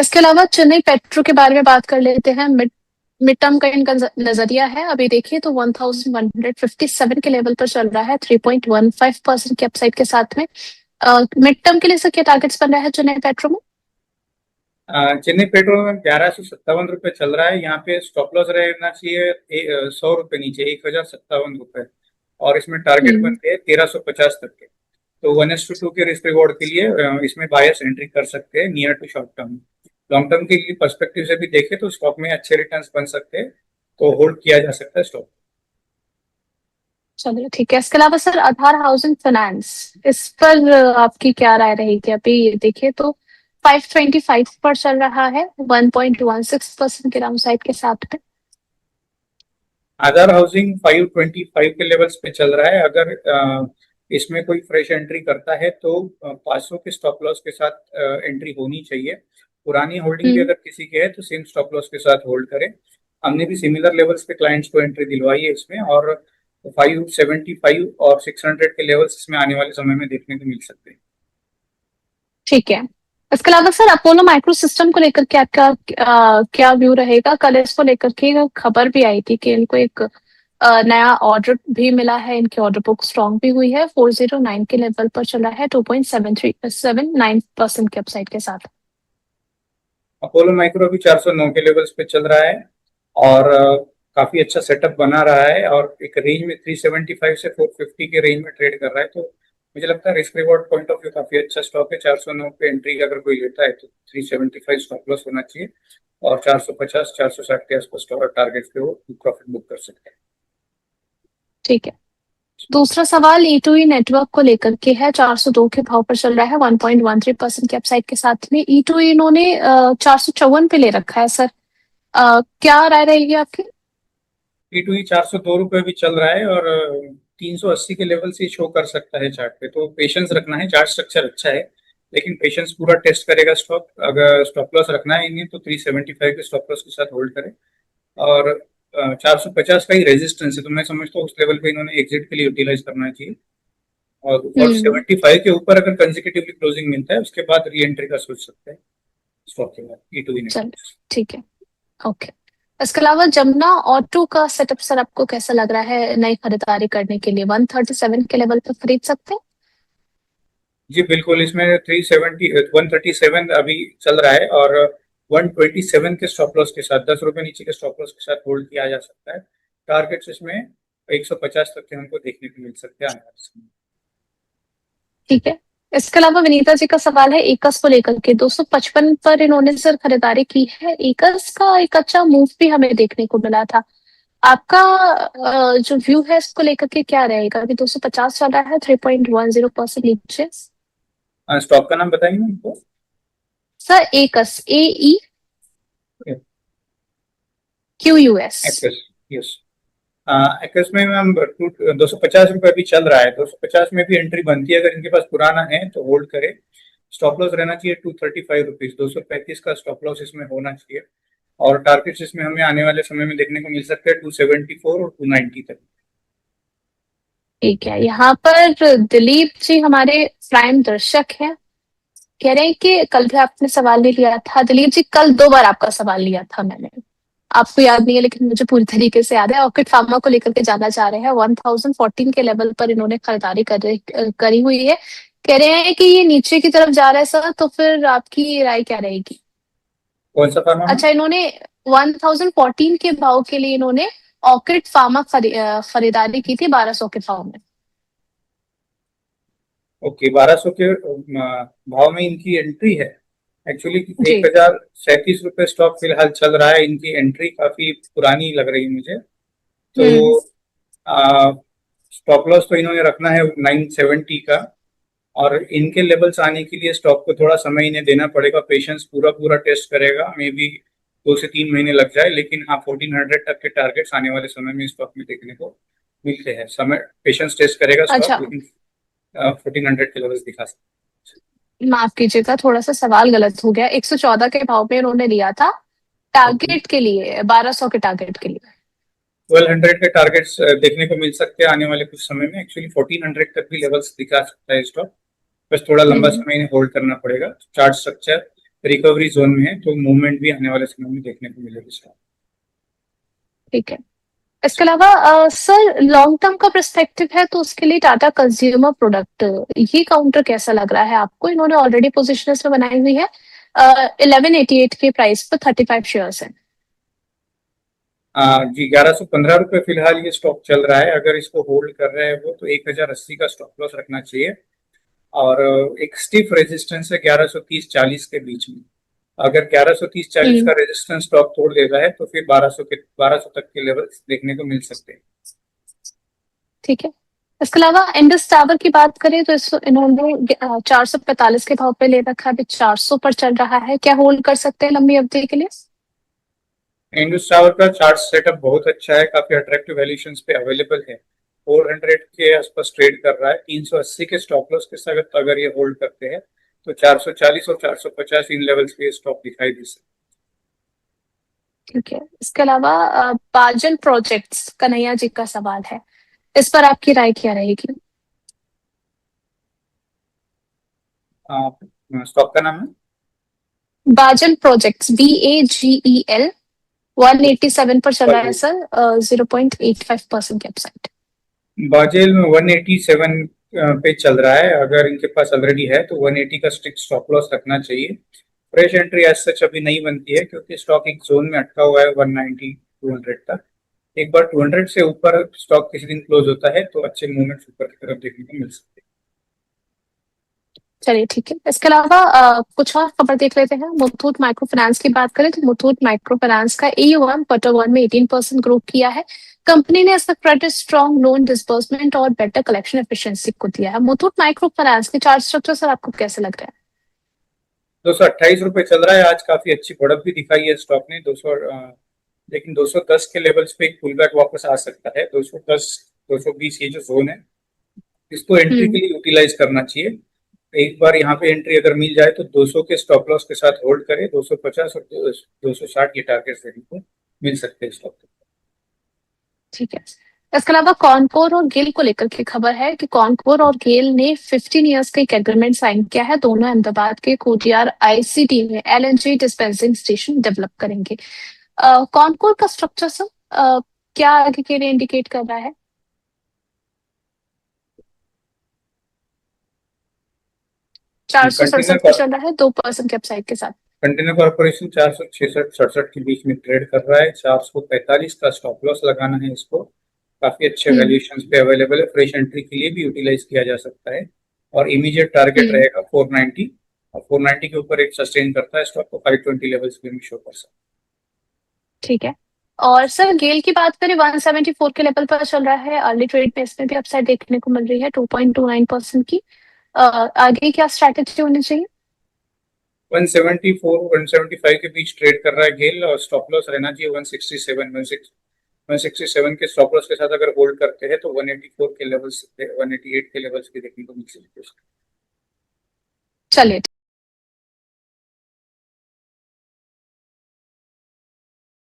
इसके अलावा चेन्नई पेट्रो के बारे में बात कर लेते हैं। मिड टर्म का इनका नजरिया है, अभी देखिए तो 1157 के लेवल पर चल रहा है, 3.15% के अपसाइड के साथ में। मिड टर्म के लिए सर क्या टारगेट्स बन रहा है चेन्नई पेट्रो में? चेन्नई पेट्रोल में 1157 रुपये चल रहा है। यहाँ पे स्टॉप लॉस रहना चाहिए 100 रुपये नीचे, 1057 रुपये। और इसमें टारगेट हम्म। बनते हैं 1350 तक के। तो 1:2 के रिस्क रिवॉर्ड के लिए इसमें बायर्स एंट्री कर सकते हैं near to short term. Long term के लिए पर्सपेक्टिव से भी देखें तो स्टॉक में अच्छे रिटर्न्स बन सकते हैं, तो होल्ड किया जा सकता है स्टॉक। चलिए ठीक है। इसके अलावा सर आधार हाउसिंग फाइनेंस, इस पर आपकी क्या राय रहेगी? अभी देखिए तो 525 पर चल रहा है, 1.16% के डाउन साइड के साथ में। आधार हाउसिंग 525 के लेवल्स पे चल रहा है। अगर इसमें कोई फ्रेश एंट्री करता है तो 500 के स्टॉप लॉस के साथ एंट्री होनी चाहिए। पुरानी होल्डिंग भी हम्म। अगर किसी की है तो सेम स्टॉप लॉस के साथ होल्ड करें। हमने भी सिमिलर लेवल्स पे क्लाइंट्स को एंट्री दिलवाई है इसमें, और 575 और 600 के लेवल्स इसमें आने वाले समय में देखने को मिल सकते हैं। ठीक है। इसके अलावा सर अपोलो माइक्रो सिस्टम को लेकर के आपका क्या व्यू रहेगा? कल इसको लेकर के खबर भी आई थी कि इनको एक नया ऑर्डर भी मिला है, इनकी ऑर्डर बुक स्ट्रांग भी हुई है, 409 के लेवल पर चला है, 2.79% के अपसाइड के साथ। अपोलो माइक्रो भी 409 के लेवल्स पे चल रहा है और काफी अच्छा सेटअप बना रहा है, और एक रेंज में 375 से 450 के रेंज में ट्रेड कर रहा है। तो मुझे लगता है risk reward point of view काफी अच्छा स्टॉक है। 409 पे एंट्री अगर कोई लेता है तो 375 स्टॉप लॉस होना चाहिए, और 450 460 के आसपास टारगेट पे वो प्रॉफिट बुक कर सकते हैं। ठीक है। दूसरा सवाल ई टू ई नेटवर्क को लेकर के है, 402 के भाव पर चल रहा है, 1.13% के अपसाइड के साथ में। ई टू ई इन्होंने 454 पे ले रखा है सर, क्या राय रहेगी आपकी? P2E 402 रुपये भी चल रहा है, और 380 के लेवल से शो कर सकता है चार्ट पे। तो पेशेंस रखना है, चार्ट स्ट्रक्चर अच्छा है लेकिन पेशेंस पूरा टेस्ट करेगा स्टॉक। अगर स्टॉप लॉस रखना है इन्हें तो 375 के स्टॉप लॉस के साथ होल्ड करें, और 450 का ही रेजिस्टेंस है, तो मैं समझता हूँ उस लेवल पे इन्होंने एग्जिट के लिए यूटिलाइज करना चाहिए। और 75 के ऊपर अगर कंसेक्यूटिवली क्लोजिंग मिलता है उसके बाद री एंट्री का सोच सकते हैं स्टॉक के बाद E2E ने। चल ठीक है। ओके। इसके अलावा जमुना ऑटो का सेटअप सर आपको कैसा लग रहा है नई खरीदारी करने के लिए? 137 के लेवल पर खरीद सकते हैं? जी बिल्कुल, इसमें 370 137 अभी चल रहा है, और 127 के स्टॉप लॉस के साथ 10 रुपए नीचे के स्टॉप लॉस के साथ होल्ड किया जा सकता है। टारगेट्स इसमें 150 तक के हमको देखने को मिल सकते हैं आने वाले समय में। ठीक है। इसके अलावा विनीता जी का सवाल है एकस को लेकर के, 255 पर इन्होंने सर खरीदारी की है। एकस का एक अच्छा मूव भी हमें देखने को मिला था। आपका जो व्यू है इसको लेकर के क्या रहेगा? अभी 250 चल रहा है, 3.10% नीचे। स्टॉक का नाम बताएंगे हमको? सर एकस, AEQUS। X, yes. एक्स में मैम 250 रुपये अभी चल रहा है। 250 में भी एंट्री बनती है अगर इनके पास पुराना है तो होल्ड करे। स्टॉप लॉस रहना चाहिए 235 रुपीज, 235 का स्टॉप लॉस इसमें होना चाहिए, और टारगेट्स इसमें हमें आने वाले समय में देखने को मिल सकते हैं 274 और 290 तक। ठीक है। यहाँ पर दिलीप जी हमारे प्राइम दर्शक हैं, कह रहे हैं कि कल भी आपने सवाल नहीं लिया था। दिलीप जी कल 2 बार आपका सवाल लिया था मैंने, आपको याद नहीं है लेकिन मुझे पूरी तरीके से याद है। ऑर्किड फार्मा को लेकर के जानना चाह रहे हैं, 1014 के लेवल पर इन्होंने खरीदारी करी हुई है। कह रहे हैं कि ये नीचे की तरफ जा रहा है सर, तो फिर आपकी राय क्या रहेगी? कौन सा फार्मा में? अच्छा, इन्होंने 1014 के भाव के लिए इन्होंने ऑर्किड फार्मा खरीदारी की थी 1200 के भाव में। ओके, 1200 के भाव में इनकी एंट्री है। एक्चुअली जी। 1037 रुपये स्टॉक फिलहाल चल रहा है। इनकी एंट्री काफी पुरानी लग रही है मुझे। हम्म। तो स्टॉप लॉस तो इन्होंने रखना है 970 का, और इनके लेवल्स आने के लिए स्टॉक को थोड़ा समय इन्हें देना पड़ेगा। पेशेंस पूरा पूरा टेस्ट करेगा, मे बी 2 से 3 महीने लग जाए, लेकिन हाँ 1400 तक के टारगेट्स आने वाले समय में स्टॉक में देखने को मिलते हैं। समय पेशेंस टेस्ट करेगा स्टॉक, अच्छा, लेकिन 1400 के लेवल्स दिखा सकते माफ कीजिएगा, थोड़ा सा सवाल गलत हो गया। 114 के भाव में इन्होंने लिया था हैं। ओके, टारगेट के लिए, 1200 के टारगेट के लिए। 1200 के टारगेट्स देखने को मिल सकते हैं आने वाले कुछ समय में। एक्चुअली 1400 तक भी लेवल्स दिखा सकता है स्टॉक, बस थोड़ा लंबा हम्म। समय इन्हें होल्ड करना पड़ेगा। चार्ट स्ट्रक्चर रिकवरी जोन में है, तो मूवमेंट भी आने वाले समय में देखने को मिलेगा। ठीक है। इसके अलावा सर लॉन्ग टर्म का पर्सपेक्टिव है तो उसके लिए टाटा कंज्यूमर प्रोडक्ट ये काउंटर कैसा लग रहा है आपको? इन्होंने ऑलरेडी पोजीशन इसमें बनाई हुई है 1188 के प्राइस पर 35 शेयर्स है। जी 1115 रुपये फिलहाल ये स्टॉक चल रहा है। अगर इसको होल्ड कर रहे हैं वो तो 1080 का स्टॉप लॉस रखना चाहिए। और एक स्टिफ रेजिस्टेंस है 1130-40 के बीच में। अगर 1130-40 का रेजिस्टेंस स्टॉक तोड़ देता है तो फिर 1200 तक के लेवल देखने को मिल सकते हैं। ठीक है। इसके अलावा इंडस टावर की बात करें तो इन्होंने 445 के भाव पे ले रखा है, अभी 400 पर चल रहा है, क्या होल्ड कर सकते हैं लंबी अवधि के लिए? इंडस टावर का चार्ट सेटअप बहुत अच्छा है, काफी अट्रैक्टिव वैल्यूएशंस पे अवेलेबल है। 400 के आसपास ट्रेड कर रहा है। 380 के स्टॉप लॉस के साथ अगर ये होल्ड करते हैं तो 440 और 450 इन लेवल्स पे स्टॉक दिखाई दे सकते। ठीक है। इसके अलावा बाजन प्रोजेक्ट्स कन्हैया जी का सवाल है, इस पर आपकी राय क्या रहेगी? स्टॉक का नाम है बाजन प्रोजेक्ट्स, BAGEL, 187 पर चल रहा है सर, 0.85% की अपसाइड। बाजेल में 187 पे चल रहा है। अगर इनके पास ऑलरेडी है तो 180 का स्ट्रिक्ट स्टॉप लॉस रखना चाहिए। फ्रेश एंट्री एज सच अभी नहीं बनती है क्योंकि स्टॉक एक जोन में अटका हुआ है 190 200 तक। एक बार 200 से ऊपर स्टॉक किसी दिन क्लोज होता है तो अच्छे मूवमेंट ऊपर की तरफ देखने को मिल सकते हैं। चलिए ठीक है। इसके अलावा कुछ और खबर देख लेते हैं। मुथूट माइक्रो फाइनेंस की बात करें तो मुथूट माइक्रो फाइनेंस का AUM क्वार्टर 1 में 18% ग्रो किया है। कंपनी ने इसका क्रेडिट स्ट्रॉन्ग लोन डिसबर्समेंट और बेटर कलेक्शन एफिशिएंसी को दिया है। मुथूट माइक्रो फाइनेंस के चार्ट स्ट्रक्चर सर आपको कैसे लग रहा है? 228 रुपए चल रहा है। आज काफी अच्छी बढ़त भी दिखाई है स्टॉक ने। 200 लेकिन 210 के लेवल्स पे एक पुल बैक वापस आ सकता है। 210 220 ये जो जोन है इसको एंट्री के लिए यूटिलाइज करना चाहिए। एक बार यहाँ पे एंट्री अगर मिल जाए तो 200 के स्टॉप लॉस के साथ होल्ड करे। 250 और 260 के टारगेट देखने को मिल सकते हैं स्टॉक। ठीक है। इसके अलावा कॉनकोर और गेल को लेकर की खबर है कि कॉनकोर और गेल ने 15 इयर्स का एक एग्रीमेंट साइन किया है। दोनों अहमदाबाद के कोटियार ICT में LNG डिस्पेंसिंग स्टेशन डेवलप करेंगे। कॉनकोर का स्ट्रक्चर सर क्या आगे के लिए इंडिकेट कर रहा है? 467 पर चल रहा है 2% के अपसाइड के साथ। कंटेनर कॉर्पोरेशन 466-67 के बीच में ट्रेड कर रहा है। 445 का स्टॉप लॉस लगाना है इसको। काफी अच्छे वैल्यूएशंस पे अवेलेबल है। फ्रेश एंट्री के लिए भी यूटिलाइज किया जा सकता है। और इमीडिएट टारगेट रहेगा 490। और 490 के ऊपर एक सस्टेन करता है स्टॉक को 520 लेवल्स पे भी शो कर सकता है। ठीक है। और सर गेल की बात करें 174 के लेवल पर चल रहा है। अर्ली ट्रेड में इसमें भी अपसाइड देखने को मिल रही है 2.29% की। आगे क्या स्ट्रैटेजी होनी चाहिए? 174 175 के बीच ट्रेड कर रहा है गेल। और स्टॉप लॉस रहना चाहिए 167 के स्टॉप लॉस के साथ अगर होल्ड करते हैं तो 184 के लेवल्स 188 के लेवल्स भी देखने को मिल सकते हैं। चलिए।